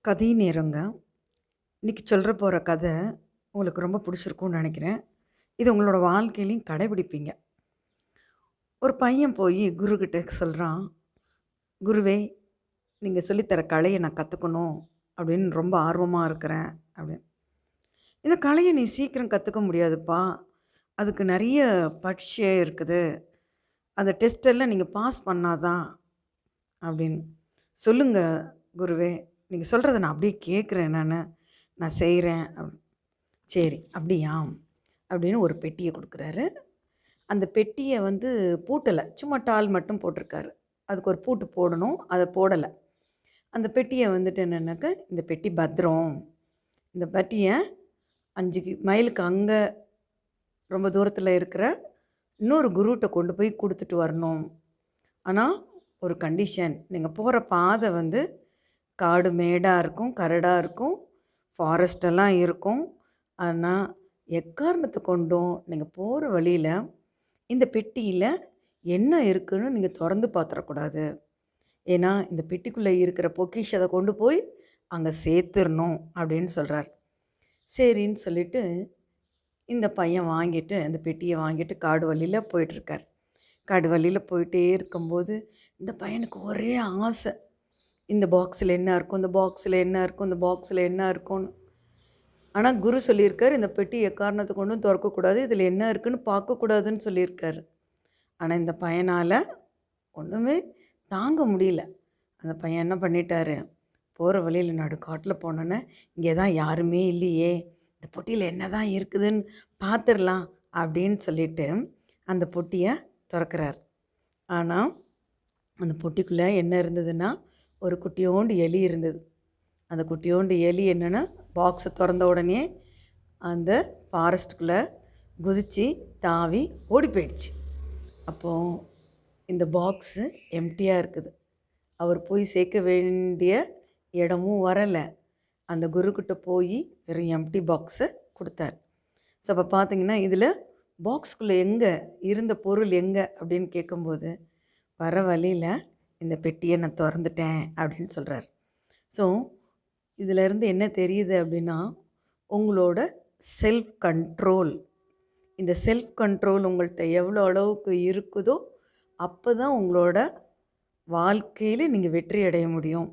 கதை நேரங்க. இன்னைக்கு சொல்ற போற கதை உங்களுக்கு ரொம்ப பிடிச்சிருக்கும்னு நெனைக்கிறேன். இது உங்களோட வாழ்க்கையிலயும் கடைபிடிப்பீங்க. ஒரு பையன் போய் குருகிட்ட சொல்றான், "குருவே, நீங்க சொல்லி தர கலைய நான் கத்துக்கணும் அப்படின்னு ரொம்ப ஆர்வமா இருக்கிறேன்" அப்படின்னு. "இந்த கலைய நீ சீக்கிரம் கத்துக்க முடியாதுப்பா. அதுக்கு நெறைய பரீட்சை இருக்குது. அந்த டெஸ்ட் எல்லாம் நீங்க பாஸ் பண்ணா தான்" அப்படின்னு. "சொல்லுங்க குருவே. நீங்க சொல்றத நான் அப்படியே கேட்குறேன் நானு. நான் செய்றேன்" "சரி, அப்படியா?" அப்படின்னு ஒரு பெட்டிய குடுக்குறாரு. அந்த பெட்டிய பூட்டல. சும்மா டால் மட்டும் போட்டிருக்காரு. அதுக்கு ஒரு பூட்டு போடணும். அத போடல. அந்த பெட்டிய என்னன்னாக்க, இந்த பெட்டி பத்திரம். இந்த பெட்டிய 5 மைலுக்கு அங்க ரொம்ப தூரத்தில இருக்கிற இன்னொரு குருட்ட கொண்டு போய் குடுத்துட்டு வரணும். ஆனா, ஒரு கண்டிஷன். நீங்க போற பாதை காடு மேடா இருக்கும், கரடா இருக்கும், ஃபாரஸ்ட் எல்லாம் இருக்கும். ஆனா, எக்காரணத்த கொண்டும் நீங்க போற வழியில இந்த பெட்டியில என்ன இருக்குன்னு நீங்க தொறந்து பாத்துறக்கூடாது. ஏன்னா, இந்த பெட்டிக்குள்ள இருக்கிற பொக்கிஷத்த கொண்டு போய் அங்க சேர்த்துறணும் அப்படின்னு சொல்றார். சரின்னு சொல்லிட்டு இந்த பையன் வாங்கிட்டு அந்த பெட்டிய வாங்கிட்டு காடு வழியில போயிட்டுருக்கார். காடு வழியில போயிட்டே இருக்கும்போது, இந்த பையனுக்கு ஒரே ஆசை. இந்த பாக்ஸில என்ன இருக்கும்? இந்த பாக்ஸில என்ன இருக்கும்? இந்த பாக்ஸில என்ன இருக்கும்னு. ஆனா, குரு சொல்லியிருக்காரு, இந்த பெட்டி எக்காரணத்த கொண்டும் தொறக்கக்கூடாது. இதில என்ன இருக்குன்னு பார்க்கக்கூடாதுன்னு சொல்லியிருக்காரு. ஆனா, இந்த பையனால ஒண்ணுமே தாங்க முடியல. அந்த பையன் என்ன பண்ணிட்டாரு, போற வழியில நடுக்காட்டுல போனோனே, இங்கே தான் யாருமே இல்லையே, இந்த பொட்டியில என்னதான் இருக்குதுன்னு பார்த்துரலாம் அப்படின்னு சொல்லிட்டு, அந்த பொட்டிய தொறக்கிறார். ஆனா, அந்த பொட்டிக்குள்ள என்ன இருந்ததுன்னா, ஒரு குட்டியோண்டு எலி இருந்தது. அந்த குட்டியோண்டு எலி என்னன்னா, பாக்ஸ தொறந்த உடனே அந்த ஃபாரஸ்ட்டுக்குள்ள குதிச்சு, தாவி ஓடி போயிடுச்சு. அப்போ இந்த பாக்ஸு எம்ப்டியா இருக்குது. அவர் போய் சேர்க்க வேண்டிய இடமும் வரல. அந்த குருக்கிட்ட போய் வெறும் எம்ப்டி பாக்ஸ குடுத்தார். ஸோ அப்போ பார்த்தீங்கன்னா, இதில பாக்ஸ்க்குள்ள எங்க இருந்த பொருள் எங்க அப்படின்னு கேட்கும்போது, வர வழியில இந்த பெட்டிய நான் தொறந்துட்டேன் அப்படின்னு சொல்றார். ஸோ இதிலேருந்து என்ன தெரியுது அப்படின்னா, உங்களோட செல்ஃப் கண்ட்ரோல். இந்த செல்ஃப் கண்ட்ரோல் உங்கள்ட்ட எவ்வளோ அளவுக்கு இருக்குதோ, அப்போ தான் உங்களோட வாழ்க்கையில நீங்க வெற்றி அடைய முடியும்.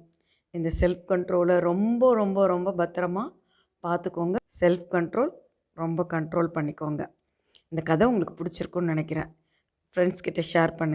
இந்த செல்ஃப் கண்ட்ரோலை ரொம்ப ரொம்ப ரொம்ப பத்திரமா பார்த்துக்கோங்க. செல்ஃப் கண்ட்ரோல் ரொம்ப கண்ட்ரோல் பண்ணிக்கோங்க. இந்த கதை உங்களுக்கு பிடிச்சிருக்குன்னு நினைக்கிறேன். ஃப்ரெண்ட்ஸ் கிட்ட ஷேர் பண்ணுங்க.